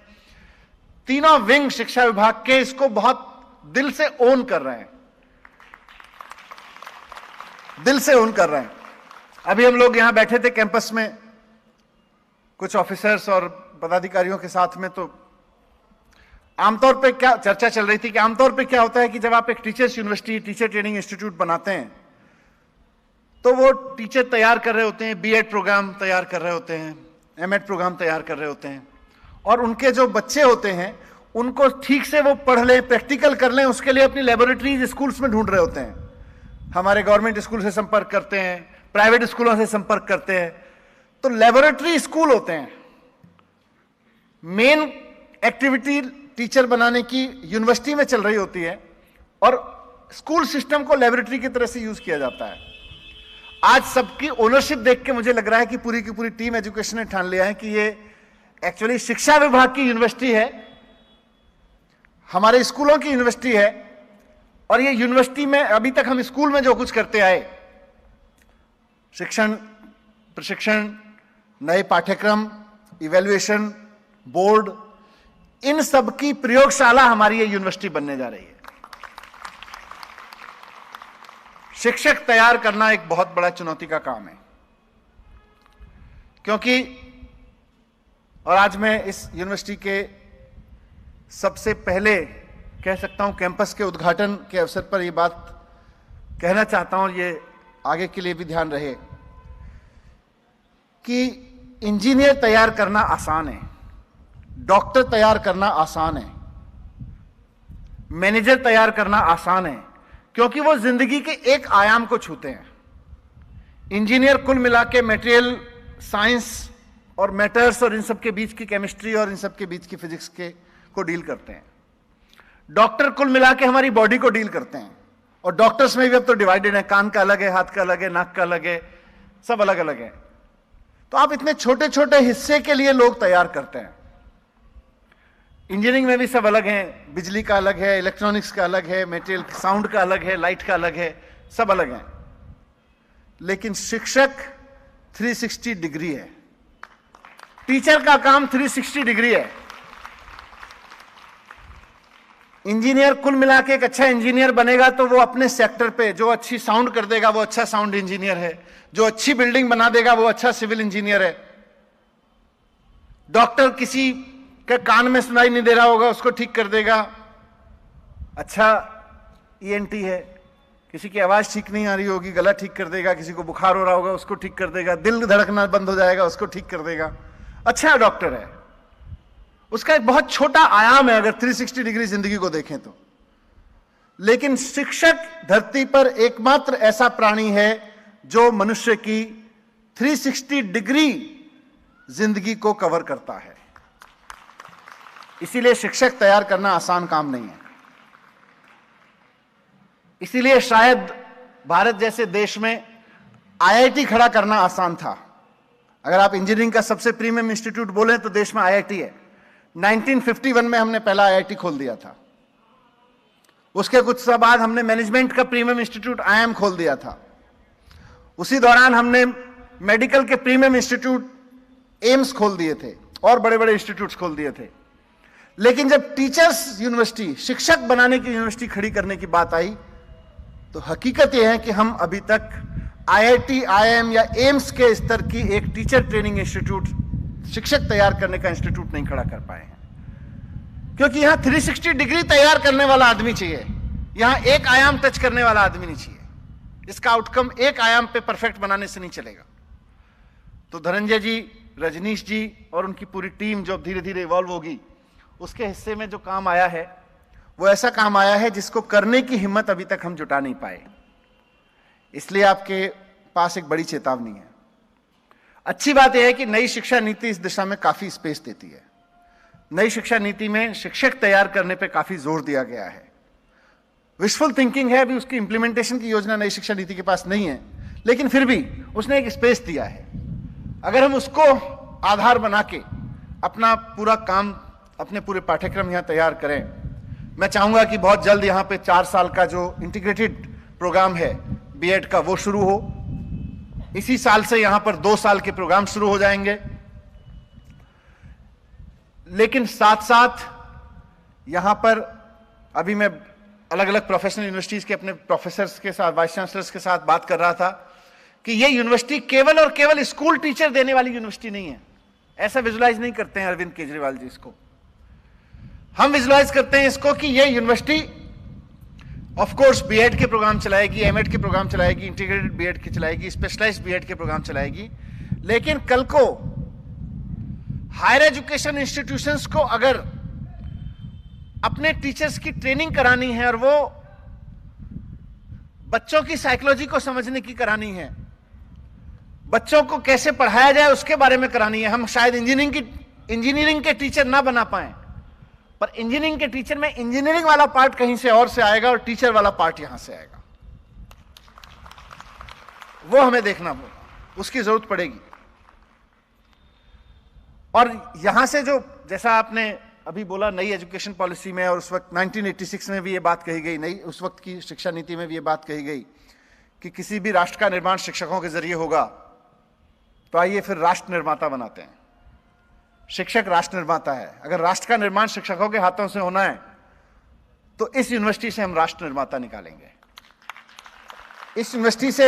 Speaker 4: तीनों विंग शिक्षा विभाग के इसको बहुत दिल से ओन कर रहे हैं, दिल से ओन कर रहे हैं। अभी हम लोग यहां बैठे थे कैंपस में कुछ ऑफिसर्स और पदाधिकारियों के साथ में, तो आमतौर पे क्या चर्चा चल रही थी कि आमतौर पे क्या होता है कि जब आप एक teachers university, teacher training institute बनाते हैं तो वो टीचर तैयार कर रहे होते हैं, बीएड प्रोग्राम तैयार कर रहे होते हैं, एमएड प्रोग्राम तैयार कर रहे होते हैं, और उनके जो बच्चे होते हैं उनको ठीक से वो पढ़ लें, प्रैक्टिकल कर लें, उसके लिए अपनी लेबोरेटरीज स्कूल्स में ढूंढ रहे होते हैं। हमारे गवर्नमेंट स्कूल से संपर्क करते हैं, प्राइवेट स्कूलों से संपर्क करते हैं। तो लेबोरेटरी स्कूल होते हैं। मेन एक्टिविटी टीचर बनाने की यूनिवर्सिटी में चल रही होती है और स्कूल सिस्टम को लेबोरेटरी की तरह से यूज किया जाता है। आज सबकी ओनरशिप देख के मुझे लग रहा है कि पूरी की पूरी टीम एजुकेशन ने ठान लिया है कि ये एक्चुअली शिक्षा विभाग की यूनिवर्सिटी है, हमारे स्कूलों की यूनिवर्सिटी है। और ये यूनिवर्सिटी में अभी तक हम स्कूल में जो कुछ करते आए, शिक्षण, प्रशिक्षण, नए पाठ्यक्रम, इवैल्यूएशन, बोर्ड, इन सब की प्रयोगशाला हमारी ये यूनिवर्सिटी बनने जा रही है। शिक्षक तैयार करना एक बहुत बड़ा चुनौती का काम है, क्योंकि, और आज मैं इस यूनिवर्सिटी के सबसे पहले कह सकता हूं कैंपस के उद्घाटन के अवसर पर यह बात कहना चाहता हूं, ये आगे के लिए भी ध्यान रहे कि इंजीनियर तैयार करना आसान है, डॉक्टर तैयार करना आसान है, मैनेजर तैयार करना आसान है, क्योंकि वो जिंदगी के एक आयाम को छूते हैं। इंजीनियर कुल मिला के मटेरियल साइंस और मैटर्स और इन सब के बीच की केमिस्ट्री और इन सब के बीच की फिजिक्स के को डील करते हैं। डॉक्टर कुल मिला के हमारी बॉडी को डील करते हैं, और डॉक्टर्स में भी अब तो डिवाइडेड है, कान का अलग है, हाथ का अलग है, नाक का अलग है, सब अलग अलग है। तो आप इतने छोटे छोटे हिस्से के लिए लोग तैयार करते हैं। इंजीनियरिंग में भी सब अलग हैं, बिजली का अलग है, इलेक्ट्रॉनिक्स का अलग है, मेटेरियल साउंड का अलग है, लाइट का अलग है, सब अलग है। लेकिन शिक्षक 360 डिग्री है, टीचर का काम 360 डिग्री है। इंजीनियर कुल मिला के एक अच्छा इंजीनियर बनेगा तो वो अपने सेक्टर पे जो अच्छी साउंड कर देगा वो अच्छा साउंड इंजीनियर है, जो अच्छी बिल्डिंग बना देगा वो अच्छा सिविल इंजीनियर है। डॉक्टर किसी के कान में सुनाई नहीं दे रहा होगा उसको ठीक कर देगा, अच्छा ईएनटी है। किसी की आवाज ठीक नहीं आ रही होगी, गला ठीक कर देगा, किसी को बुखार हो रहा होगा उसको ठीक कर देगा, दिल धड़कना बंद हो जाएगा उसको ठीक कर देगा, अच्छा डॉक्टर है। उसका एक बहुत छोटा आयाम है अगर 360 डिग्री जिंदगी को देखें तो। लेकिन शिक्षक धरती पर एकमात्र ऐसा प्राणी है जो मनुष्य की 360 डिग्री जिंदगी को कवर करता है। इसीलिए शिक्षक तैयार करना आसान काम नहीं है। इसीलिए शायद भारत जैसे देश में आईआईटी खड़ा करना आसान था। अगर आप इंजीनियरिंग का सबसे प्रीमियम इंस्टीट्यूट बोलें तो देश में आईआईटी है। 1951 में हमने पहला आईआईटी खोल दिया था। उसके कुछ साल बाद हमने मैनेजमेंट का प्रीमियम इंस्टीट्यूट आईआईएम खोल दिया था। उसी दौरान हमने मेडिकल के प्रीमियम इंस्टीट्यूट एम्स खोल दिए थे और बड़े बड़े इंस्टीट्यूट्स खोल दिए थे। लेकिन जब टीचर्स यूनिवर्सिटी, शिक्षक बनाने की यूनिवर्सिटी खड़ी करने की बात आई तो हकीकत यह है कि हम अभी तक आईआईटी, आईआईएम या एम्स के स्तर की एक टीचर ट्रेनिंग इंस्टीट्यूट, शिक्षक तैयार करने का इंस्टीट्यूट नहीं खड़ा कर पाए हैं। क्योंकि यहां 360 डिग्री तैयार करने वाला आदमी चाहिए, यहां एक आयाम टच करने वाला आदमी नहीं चाहिए। इसका आउटकम एक आयाम पे परफेक्ट बनाने से नहीं चलेगा। तो धनंजय जी रजनीश जी और उनकी पूरी टीम जो धीरे धीरे इवॉल्व होगी, उसके हिस्से में जो काम आया है वो ऐसा काम आया है जिसको करने की हिम्मत अभी तक हम जुटा नहीं पाए। इसलिए आपके पास एक बड़ी चेतावनी है। अच्छी बात यह है कि नई शिक्षा नीति इस दिशा में काफी स्पेस देती है। नई शिक्षा नीति में शिक्षक तैयार करने पे काफी जोर दिया गया है। विशफुल थिंकिंग है, अभी उसकी इंप्लीमेंटेशन की योजना नई शिक्षा नीति के पास नहीं है, लेकिन फिर भी उसने एक स्पेस दिया है। अगर हम उसको आधार बना के अपना पूरा काम, अपने पूरे पाठ्यक्रम यहां तैयार करें, मैं चाहूंगा कि बहुत जल्द यहां पे 4 साल का जो इंटीग्रेटेड प्रोग्राम है बीएड का वो शुरू हो। इसी साल से यहां पर 2 साल के प्रोग्राम शुरू हो जाएंगे। लेकिन साथ साथ यहां पर अभी मैं अलग अलग प्रोफेशनल यूनिवर्सिटीज के अपने प्रोफेसर्स के साथ, वाइस चांसलर्स के साथ बात कर रहा था कि यह यूनिवर्सिटी केवल और केवल स्कूल टीचर देने वाली यूनिवर्सिटी नहीं है। ऐसा विजुलाइज नहीं करते हैं अरविंद केजरीवाल जी इसको। हम विजुलाइज करते हैं इसको कि यह यूनिवर्सिटी ऑफ कोर्स बीएड के प्रोग्राम चलाएगी, एमएड के प्रोग्राम चलाएगी, इंटीग्रेटेड बीएड के चलाएगी, स्पेशलाइज्ड बीएड के प्रोग्राम चलाएगी। लेकिन कल को हायर एजुकेशन इंस्टीट्यूशंस को अगर अपने टीचर्स की ट्रेनिंग करानी है और वो बच्चों की साइकोलॉजी को समझने की करानी है, बच्चों को कैसे पढ़ाया जाए उसके बारे में करानी है। हम शायद इंजीनियरिंग के टीचर ना बना पाए, पर इंजीनियरिंग के टीचर में इंजीनियरिंग वाला पार्ट कहीं से और से आएगा और टीचर वाला पार्ट यहां से आएगा। वो हमें देखना होगा, उसकी जरूरत पड़ेगी। और यहां से जो, जैसा आपने अभी बोला, नई एजुकेशन पॉलिसी में और उस वक्त 1986 में भी ये बात कही गई, नई उस वक्त की शिक्षा नीति में भी ये बात कही गई कि किसी भी राष्ट्र का निर्माण शिक्षकों के जरिए होगा। तो आइए फिर राष्ट्र निर्माता बनाते हैं। शिक्षक राष्ट्र निर्माता है। अगर राष्ट्र का निर्माण शिक्षकों के हाथों से होना है तो इस यूनिवर्सिटी से हम राष्ट्र निर्माता निकालेंगे। इस यूनिवर्सिटी से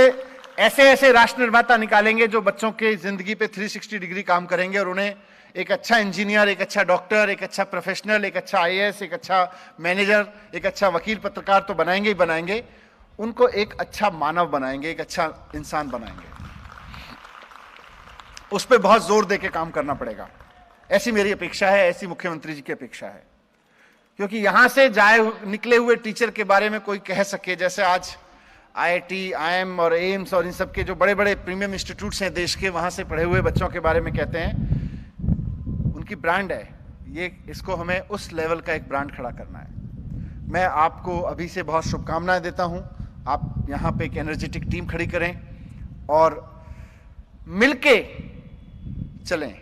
Speaker 4: ऐसे ऐसे राष्ट्र निर्माता निकालेंगे जो बच्चों के जिंदगी पे 360 डिग्री काम करेंगे और उन्हें एक अच्छा इंजीनियर, एक अच्छा डॉक्टर, एक अच्छा प्रोफेशनल, एक अच्छा आईएएस, एक अच्छा मैनेजर, एक अच्छा वकील, पत्रकार तो बनाएंगे ही बनाएंगे, उनको एक अच्छा मानव बनाएंगे, एक अच्छा इंसान बनाएंगे। उस पर बहुत जोर देके काम करना पड़ेगा। ऐसी मेरी अपेक्षा है, ऐसी मुख्यमंत्री जी की अपेक्षा है। क्योंकि यहां से निकले हुए टीचर के बारे में कोई कह सके, जैसे आज आईआईटी, आईएम और एम्स और इन सब के जो बड़े बड़े प्रीमियम इंस्टीट्यूट्स हैं देश के, वहां से पढ़े हुए बच्चों के बारे में कहते हैं, उनकी ब्रांड है ये, इसको हमें उस लेवल का एक ब्रांड खड़ा करना है। मैं आपको अभी से बहुत शुभकामनाएं देता हूं। आप यहां पे एक एनर्जेटिक टीम खड़ी करें और मिलके चलें,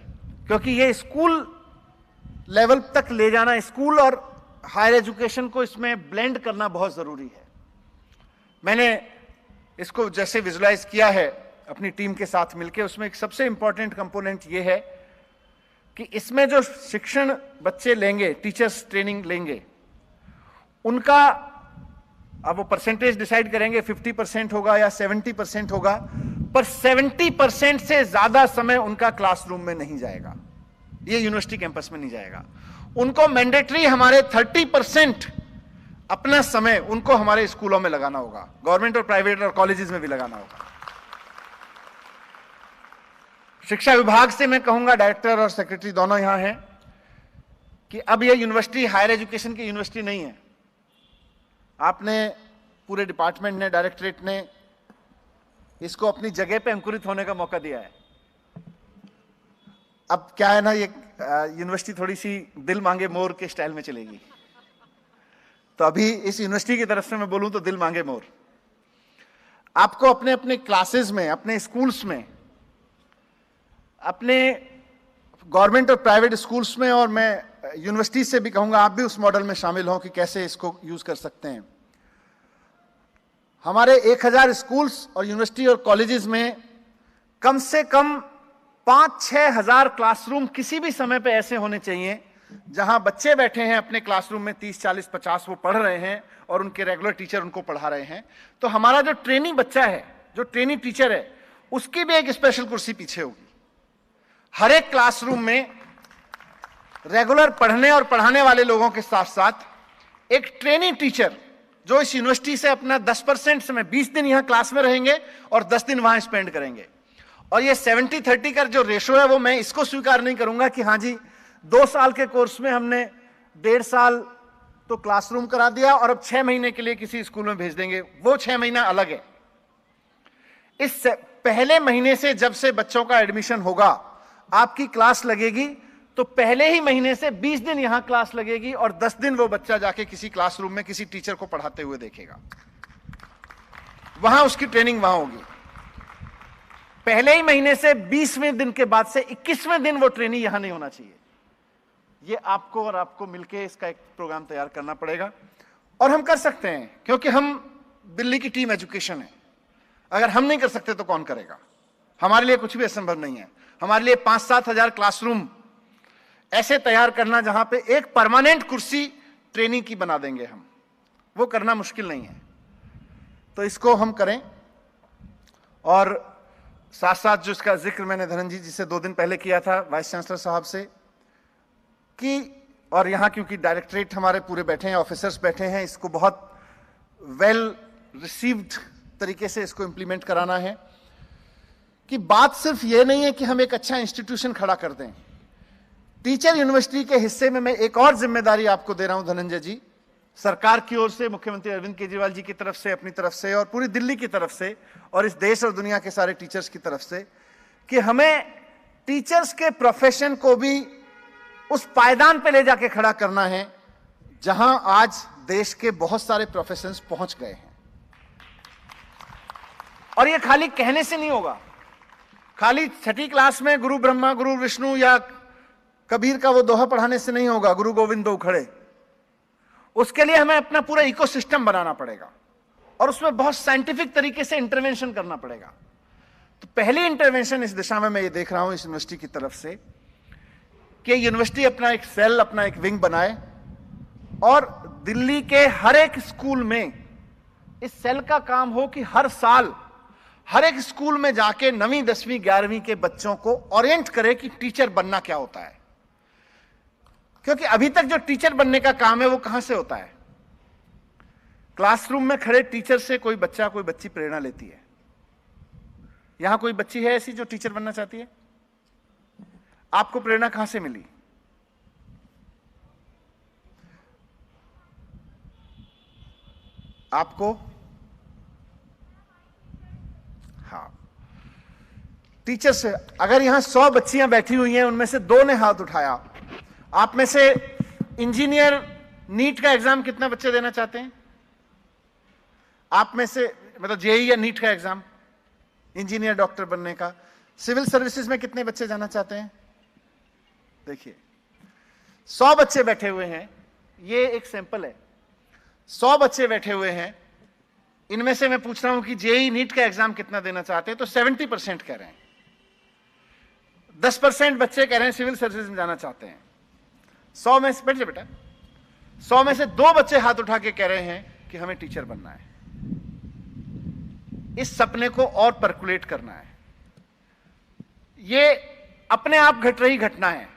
Speaker 4: क्योंकि ये स्कूल लेवल तक ले जाना, स्कूल और हायर एजुकेशन को इसमें ब्लेंड करना बहुत जरूरी है। मैंने इसको जैसे विजुलाइज किया है अपनी टीम के साथ मिलके, उसमें एक सबसे इंपॉर्टेंट कंपोनेंट ये है कि इसमें जो शिक्षण बच्चे लेंगे, टीचर्स ट्रेनिंग लेंगे, उनका अब वो परसेंटेज डिसाइड करेंगे 50% होगा या 70% होगा, पर 70% से ज्यादा समय उनका क्लासरूम में नहीं जाएगा, ये यूनिवर्सिटी कैंपस में नहीं जाएगा। उनको मैंडेटरी हमारे 30% अपना समय उनको हमारे स्कूलों में लगाना होगा, गवर्नमेंट और प्राइवेट और कॉलेजेस में भी लगाना होगा। शिक्षा विभाग से मैं कहूंगा, डायरेक्टर और सेक्रेटरी दोनों यहां हैं, कि अब यह यूनिवर्सिटी हायर एजुकेशन की यूनिवर्सिटी नहीं है। आपने पूरे डिपार्टमेंट ने, डायरेक्टरेट ने इसको अपनी जगह पे अंकुरित होने का मौका दिया है। अब क्या है ना, ये यूनिवर्सिटी थोड़ी सी दिल मांगे मोर के स्टाइल में चलेगी। तो अभी इस यूनिवर्सिटी की तरफ से मैं बोलूं तो दिल मांगे मोर। आपको अपने अपने क्लासेस में, अपने स्कूल्स में, अपने गवर्नमेंट और प्राइवेट स्कूल्स में, और मैं यूनिवर्सिटी से भी कहूंगा आप भी उस मॉडल में शामिल हों कि कैसे इसको यूज कर सकते हैं। हमारे 1000 स्कूल्स और यूनिवर्सिटी और कॉलेजेस में कम से कम 5-6 हजार क्लासरूम किसी भी समय पे ऐसे होने चाहिए जहां बच्चे बैठे हैं अपने क्लासरूम में, 30, 40, 50 वो पढ़ रहे हैं और उनके रेगुलर टीचर उनको पढ़ा रहे हैं। तो हमारा जो ट्रेनी बच्चा है, जो ट्रेनी टीचर है, उसकी भी एक स्पेशल कुर्सी पीछे होगी। हर एक क्लासरूम में रेगुलर पढ़ने और पढ़ाने वाले लोगों के साथ साथ एक ट्रेनी टीचर जो इस यूनिवर्सिटी से अपना 10% समय, 20 दिन यहां क्लास में रहेंगे और 10 दिन वहां स्पेंड करेंगे। और ये 70-30 का जो रेशो है वो मैं इसको स्वीकार नहीं करूंगा कि हाँ जी 2 साल के कोर्स में हमने 1.5 साल तो क्लासरूम करा दिया और अब 6 महीने के लिए किसी स्कूल में भेज देंगे, वो 6 महीना अलग है। इस पहले महीने से जब से बच्चों का एडमिशन होगा, आपकी क्लास लगेगी तो पहले ही महीने से 20 दिन यहां क्लास लगेगी और 10 दिन वो बच्चा जाके किसी क्लासरूम में किसी टीचर को पढ़ाते हुए देखेगा, वहां उसकी ट्रेनिंग वहां होगी। पहले ही महीने से 20वें दिन के बाद से 21वें दिन वो ट्रेनिंग यहां नहीं होना चाहिए। ये आपको और आपको मिलके इसका एक प्रोग्राम तैयार करना पड़ेगा और हम कर सकते हैं, क्योंकि हम दिल्ली की टीम एजुकेशन है। अगर हम नहीं कर सकते तो कौन करेगा? हमारे लिए कुछ भी असंभव नहीं है। हमारे लिए 5-7 हजार क्लासरूम ऐसे तैयार करना जहां पे एक परमानेंट कुर्सी ट्रेनिंग की बना देंगे हम, वो करना मुश्किल नहीं है। तो इसको हम करें। और साथ साथ जो इसका जिक्र मैंने धनंजय जी से 2 दिन पहले किया था, वाइस चांसलर साहब से, कि और यहां क्योंकि डायरेक्टरेट हमारे पूरे बैठे हैं, ऑफिसर्स बैठे हैं, इसको बहुत वेल रिसीव्ड तरीके से इसको इंप्लीमेंट कराना है कि बात सिर्फ ये नहीं है कि हम एक अच्छा इंस्टीट्यूशन खड़ा कर दें। टीचर यूनिवर्सिटी के हिस्से में मैं एक और जिम्मेदारी आपको दे रहा हूं धनंजय जी, सरकार की ओर से, मुख्यमंत्री अरविंद केजरीवाल जी की तरफ से, अपनी तरफ से और पूरी दिल्ली की तरफ से और इस देश और दुनिया के सारे टीचर्स की तरफ से, कि हमें टीचर्स के प्रोफेशन को भी उस पायदान पे ले जाके खड़ा करना है जहां आज देश के बहुत सारे प्रोफेशंस पहुंच गए हैं। और ये खाली कहने से नहीं होगा, खाली 6ठी क्लास में गुरु ब्रह्मा गुरु विष्णु या कबीर का वो दोहा पढ़ाने से नहीं होगा, गुरु गोविंद दो खड़े। उसके लिए हमें अपना पूरा इकोसिस्टम बनाना पड़ेगा और उसमें बहुत साइंटिफिक तरीके से इंटरवेंशन करना पड़ेगा। तो पहली इंटरवेंशन इस दिशा में मैं ये देख रहा हूं इस यूनिवर्सिटी की तरफ से कि यूनिवर्सिटी अपना एक सेल, अपना एक विंग बनाए और दिल्ली के हर एक स्कूल में इस सेल का काम हो कि हर साल हर एक स्कूल में जाके 9वीं 10वीं 11वीं के बच्चों को ओरिएंट करे कि टीचर बनना क्या होता है। क्योंकि अभी तक जो टीचर बनने का काम है वो कहां से होता है? क्लासरूम में खड़े टीचर से कोई बच्चा कोई बच्ची प्रेरणा लेती है। यहां कोई बच्ची है ऐसी जो टीचर बनना चाहती है? आपको प्रेरणा कहां से मिली? आपको? हाँ, टीचर से। अगर यहां 100 बच्चियां बैठी हुई हैं, उनमें से 2 ने हाथ उठाया, आप में से इंजीनियर नीट का एग्जाम कितना बच्चे देना चाहते हैं? आप में से मतलब जेईई या नीट का एग्जाम, इंजीनियर डॉक्टर बनने का। सिविल सर्विसेज में कितने बच्चे जाना चाहते हैं? देखिए 100 बच्चे बैठे हुए हैं, ये एक सैंपल है। 100 बच्चे बैठे हुए हैं, इनमें से मैं पूछ रहा हूं कि जेईई नीट का एग्जाम कितना देना चाहते हैं, तो 70% कह रहे हैं। 10% बच्चे कह रहे हैं सिविल सर्विसेज में जाना चाहते हैं। 100 में से, बैठ जा बेटा, 100 में से 2 बच्चे हाथ उठा के कह रहे हैं कि हमें टीचर बनना है। इस सपने को और परकुलेट करना है। ये अपने आप घट रही घटना है।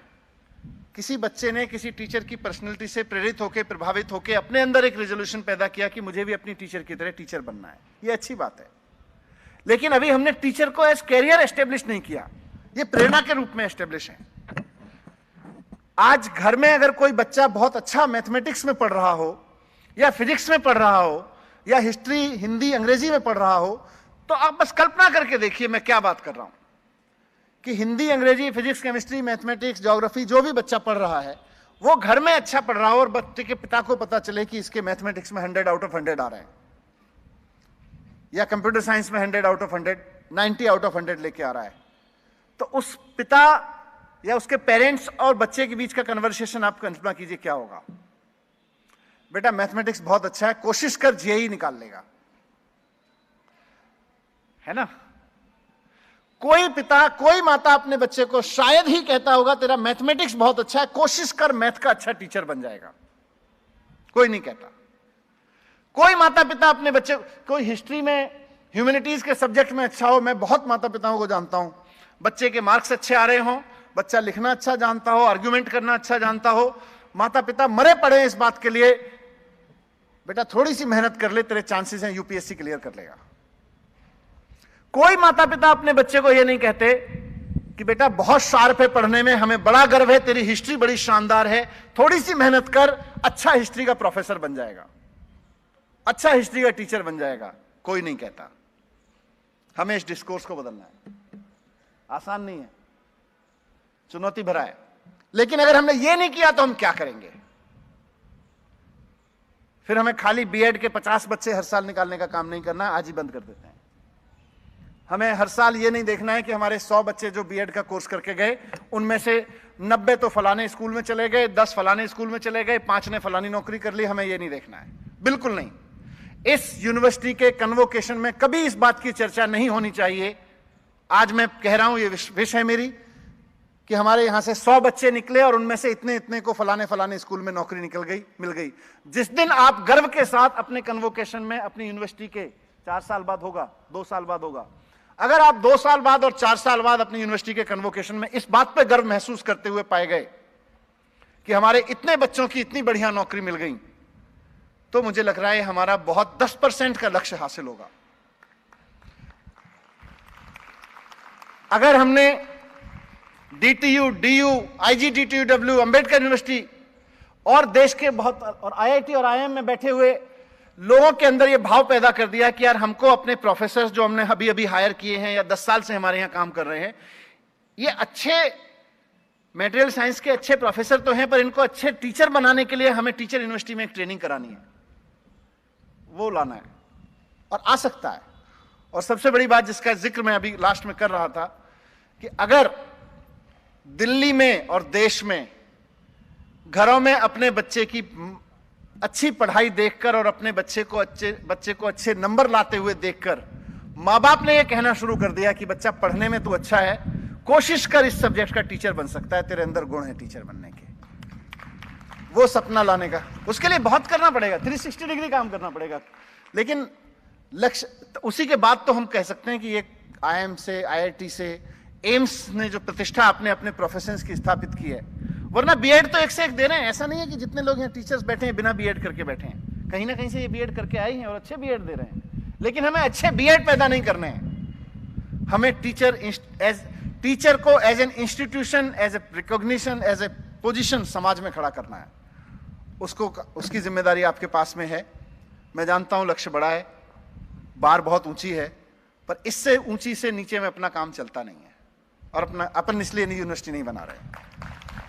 Speaker 4: किसी बच्चे ने किसी टीचर की पर्सनैलिटी से प्रेरित होकर, प्रभावित होकर अपने अंदर एक रेजोल्यूशन पैदा किया कि मुझे भी अपनी टीचर की तरह टीचर बनना है। ये अच्छी बात है, लेकिन अभी हमने टीचर को एज कैरियर एस्टेब्लिश नहीं किया। ये प्रेरणा के रूप में एस्टेब्लिश है। आज घर में अगर कोई बच्चा बहुत अच्छा मैथमेटिक्स में पढ़ रहा हो या फिजिक्स में पढ़ रहा हो या हिस्ट्री, हिंदी, अंग्रेजी में पढ़ रहा हो, तो आप बस कल्पना करके देखिए मैं क्या बात कर रहा हूं कि हिंदी, अंग्रेजी, फिजिक्स, केमिस्ट्री, मैथमेटिक्स, ज्योग्राफी जो भी बच्चा पढ़ रहा है वो घर में अच्छा पढ़ रहा हो और बच्चे के पिता को पता चले कि इसके मैथमेटिक्स में 100 आउट ऑफ 100 आ रहे हैं या कंप्यूटर साइंस में 100 आउट ऑफ 100, 90 आउट ऑफ 100 लेके आ रहा है, तो उस पिता या उसके पेरेंट्स और बच्चे के बीच का कन्वर्सेशन आप कल्पना कीजिए क्या होगा। बेटा मैथमेटिक्स बहुत अच्छा है, कोशिश कर जेईई निकाल लेगा, है ना। कोई पिता, कोई माता अपने बच्चे को शायद ही कहता होगा तेरा मैथमेटिक्स बहुत अच्छा है, कोशिश कर मैथ का अच्छा टीचर बन जाएगा। कोई नहीं कहता। कोई माता पिता अपने बच्चे, कोई हिस्ट्री में, ह्यूमैनिटीज के सब्जेक्ट में अच्छा हो, मैं बहुत माता पिताओं को जानता हूं, बच्चे के मार्क्स अच्छे आ रहे हों, बच्चा लिखना अच्छा जानता हो, आर्ग्यूमेंट करना अच्छा जानता हो, माता पिता मरे पड़े इस बात के लिए, बेटा थोड़ी सी मेहनत कर ले, तेरे चांसेस हैं यूपीएससी क्लियर कर लेगा। कोई माता पिता अपने बच्चे को यह नहीं कहते कि बेटा बहुत शार्प है पढ़ने में, हमें बड़ा गर्व है, तेरी हिस्ट्री बड़ी शानदार है, थोड़ी सी मेहनत कर, अच्छा हिस्ट्री का प्रोफेसर बन जाएगा, अच्छा हिस्ट्री का टीचर बन जाएगा। कोई नहीं कहता। हमें इस डिस्कोर्स को बदलना है। आसान नहीं है, चुनौती भरा है, लेकिन अगर हमने ये नहीं किया तो हम क्या करेंगे? फिर हमें खाली बीएड के 50 बच्चे हर साल निकालने का काम नहीं करना, आज ही बंद कर देते हैं। हमें हर साल ये नहीं देखना है कि हमारे 100 बच्चे जो बीएड का कोर्स करके गए, उनमें से 90 तो फलाने स्कूल में चले गए, 10 फलाने स्कूल में चले गए, 5 ने फलानी नौकरी कर ली। हमें ये नहीं देखना है, बिल्कुल नहीं। इस यूनिवर्सिटी के कन्वोकेशन में कभी इस बात की चर्चा नहीं होनी चाहिए। आज मैं कह रहा हूं, ये विश है मेरी, कि हमारे यहां से 100 बच्चे निकले और उनमें से इतने इतने को फलाने फलाने स्कूल में नौकरी मिल गई। जिस दिन आप गर्व के साथ अपने कन्वोकेशन में अपनी यूनिवर्सिटी के 4 साल बाद होगा, 2 साल बाद होगा, अगर आप 2 साल बाद और 4 साल बाद अपनी यूनिवर्सिटी के कन्वोकेशन में इस बात पर गर्व महसूस करते हुए पाए गए कि हमारे इतने बच्चों की इतनी बढ़िया नौकरी मिल गई, तो मुझे लग रहा है हमारा बहुत 10% का लक्ष्य हासिल होगा। अगर हमने डीटीयू, डीयू, आईजीटीटीयूडब्ल्यू, अंबेडकर यूनिवर्सिटी और देश के बहुत और आईआईटी और आईएम में बैठे हुए लोगों के अंदर यह भाव पैदा कर दिया कि यार हमको अपने प्रोफेसर जो हमने अभी अभी हायर किए हैं या 10 साल से हमारे यहां काम कर रहे हैं, ये अच्छे मटेरियल साइंस के अच्छे प्रोफेसर तो हैं, पर इनको अच्छे टीचर बनाने के लिए हमें टीचर यूनिवर्सिटी में एक ट्रेनिंग करानी है, वो लाना है और आ सकता है। और सबसे बड़ी बात जिसका जिक्र मैं अभी लास्ट में कर रहा था कि अगर दिल्ली में और देश में घरों में अपने बच्चे की अच्छी पढ़ाई देखकर और अपने बच्चे को अच्छे नंबर लाते हुए देखकर माँ बाप ने यह कहना शुरू कर दिया कि बच्चा पढ़ने में तू अच्छा है, कोशिश कर इस सब्जेक्ट का टीचर बन सकता है, तेरे अंदर गुण है टीचर बनने के, वो सपना लाने का, उसके लिए बहुत करना पड़ेगा, 360 डिग्री काम करना पड़ेगा। लेकिन लक्ष्य उसी के बाद तो हम कह सकते हैं कि ये आईएम से, आईआईटी से, एम्स ने जो प्रतिष्ठा अपने अपने प्रोफेशंस की स्थापित की है, वरना बीएड तो एक से एक दे रहे हैं। ऐसा नहीं है कि जितने लोग यहाँ टीचर्स बैठे हैं बिना बीएड करके बैठे हैं, कहीं ना कहीं से ये बीएड करके आए हैं और अच्छे बीएड दे रहे हैं। लेकिन हमें अच्छे बीएड पैदा नहीं करने हैं, हमें टीचर को as an institution, as a recognition, as a position समाज में खड़ा करना है। उसकी जिम्मेदारी आपके पास में है। मैं जानता हूं लक्ष्य बड़ा है, बार बहुत ऊंची है, पर इससे ऊंची से नीचे में अपना काम चलता नहीं है और अपन इसलिए यूनिवर्सिटी नहीं बना रहे।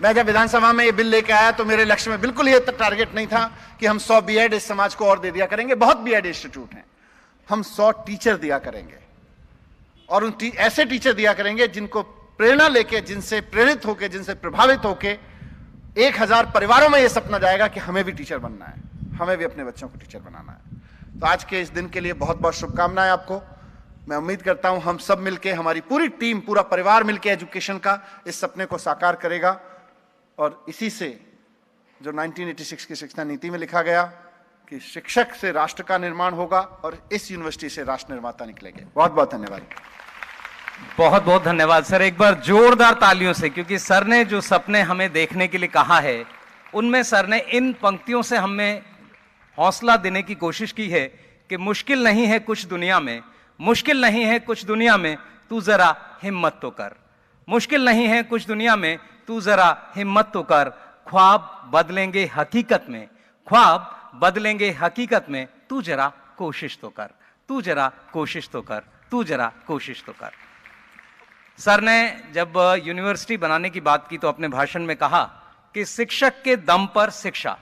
Speaker 4: मैं जब विधानसभा में ये बिल लेके आया तो मेरे लक्ष्य में बिल्कुल ये टारगेट नहीं था कि हम 100 बीएड इस समाज को और दे दिया करेंगे। बहुत बीएड इंस्टीट्यूट हैं, हम 100 टीचर दिया करेंगे और ऐसे टीचर दिया करेंगे जिनको प्रेरणा लेके, जिनसे प्रेरित होके, जिनसे प्रभावित होके 1000 परिवारों में यह सपना जाएगा कि हमें भी टीचर बनना है, हमें भी अपने बच्चों को टीचर बनाना है। तो आज के इस दिन के लिए बहुत बहुत शुभकामनाएं आपको। मैं उम्मीद करता हूं हम सब मिलके, हमारी पूरी टीम, पूरा परिवार मिलके एजुकेशन का इस सपने को साकार करेगा और इसी से जो 1986 की शिक्षा नीति में लिखा गया कि शिक्षक से राष्ट्र का निर्माण होगा और इस यूनिवर्सिटी से राष्ट्र निर्माता निकलेंगे। बहुत बहुत धन्यवाद।
Speaker 1: बहुत बहुत धन्यवाद सर, एक बार जोरदार तालियों से, क्योंकि सर ने जो सपने हमें देखने के लिए कहा है उनमें सर ने इन पंक्तियों से हमें हौसला देने की कोशिश की है कि मुश्किल नहीं है कुछ दुनिया में, मुश्किल नहीं है कुछ दुनिया में, तू जरा हिम्मत तो कर, मुश्किल नहीं है कुछ दुनिया में, तू जरा हिम्मत तो कर, ख्वाब बदलेंगे हकीकत में, ख्वाब बदलेंगे हकीकत में, तू जरा कोशिश तो कर, तू जरा कोशिश तो कर, तू जरा कोशिश तो कर। सर ने जब यूनिवर्सिटी बनाने की बात की तो अपने भाषण में कहा कि शिक्षक के दम पर शिक्षा,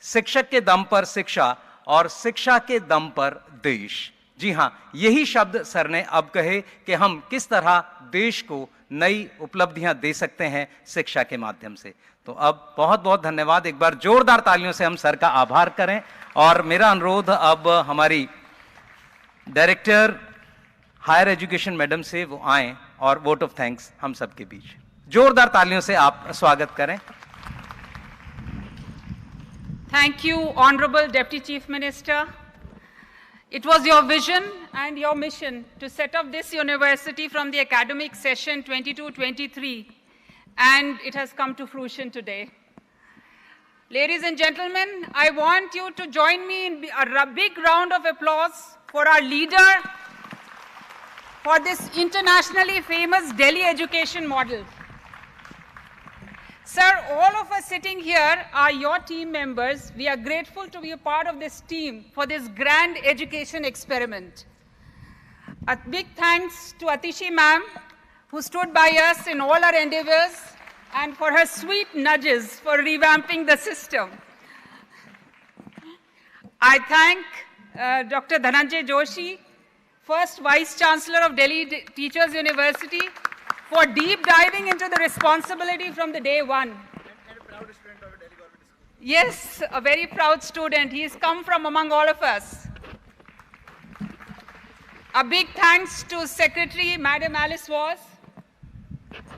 Speaker 1: शिक्षक के दम पर शिक्षा और शिक्षा के दम पर देश। जी हां, यही शब्द सर ने अब कहे कि हम किस तरह देश को नई उपलब्धियां दे सकते हैं शिक्षा के माध्यम से। तो अब बहुत बहुत धन्यवाद, एक बार जोरदार तालियों से हम सर का आभार करें। और मेरा अनुरोध अब हमारी डायरेक्टर हायर एजुकेशन मैडम से वो आए और वोट ऑफ थैंक्स हम सबके बीच जोरदार तालियों से आप स्वागत करें।
Speaker 5: Thank you, Honorable Deputy Chief Minister. It was your vision and your mission to set up this university from the academic session 22-23, and it has come to fruition today. Ladies and gentlemen, I want you to join me in a big round of applause for our leader, for this internationally famous Delhi education model. Sir, all of us sitting here are your team members. We are grateful to be a part of this team for this grand education experiment. A big thanks to Atishi ma'am, who stood by us in all our endeavors, and for her sweet nudges for revamping the system. I thank Dr. Dhananjay Joshi, first Vice Chancellor of Delhi Teachers University, for deep diving into the responsibility from the day one. Yes, a very proud student. He has come from among all of us. A big thanks to Secretary Madam Alice Voss,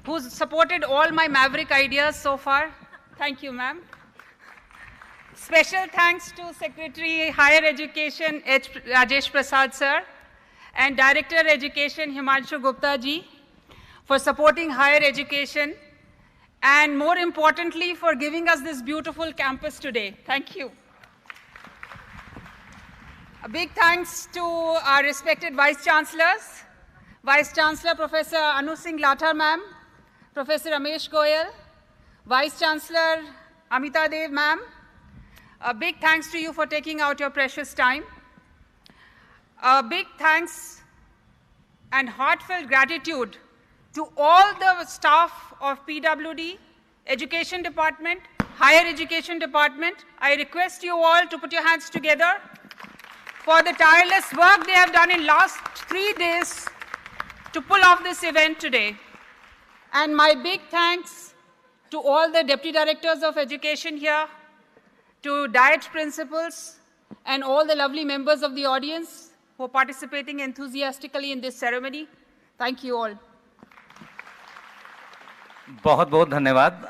Speaker 5: who's supported all my maverick ideas so far. Thank you, ma'am. Special thanks to Secretary Higher Education H. Rajesh Prasad sir and Director Education Himanshu Gupta ji for supporting higher education and more importantly for giving us this beautiful campus today. Thank you. A big thanks to our respected Vice Chancellors, Vice Chancellor Professor Anu Singh Lathar ma'am, Professor Ramesh Goyal, Vice Chancellor Amita Dev ma'am. A big thanks to you for taking out your precious time. A big thanks and heartfelt gratitude to all the staff of PWD, Education Department, Higher Education Department. I request you all to put your hands together for the tireless work they have done in last 3 days to pull off this event today. And my big thanks to all the Deputy Directors of Education here, to DIET principals, and all the lovely members of the audience who are participating enthusiastically in this ceremony. Thank you all.
Speaker 1: बहुत बहुत धन्यवाद।